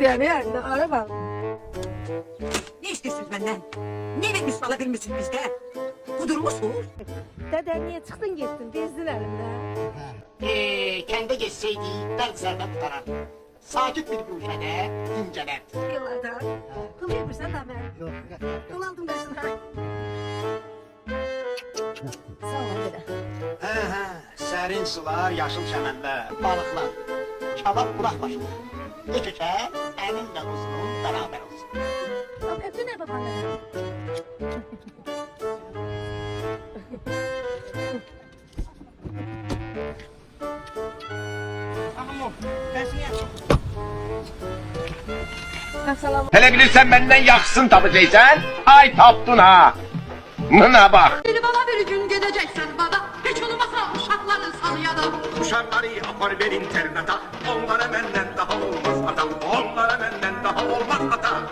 Yani araba. Ne istiyorsunuz benden? Ne vermiş alabilir bizde? Kudur musunuz? Dede niye çıktın gittin? Bezdin elimde. Kendi geçseydi ben senden tutarım. Sakit bir büfede inceler. Yıllarda. Kıl yapırsan da ben. Kullandım da şuna. Sağ ol dede. Serin sular, yaşıl çəmənlər, balıqlar, kabab qulaq başında. Ötükə əlinlə uzunun bərabər olsun. Bak öptün ne babanı? Salam. Hele bilirsen benden yaksın tapacaksın. Ay taptın ha. Mına bak. Beni bana bir gün geleceksin bana. Hiç olmazsa uşakları sanıyordum. Uşakları apar ver internete. Onlara benden daha olmaz adam. Onlara benden daha olmaz adam.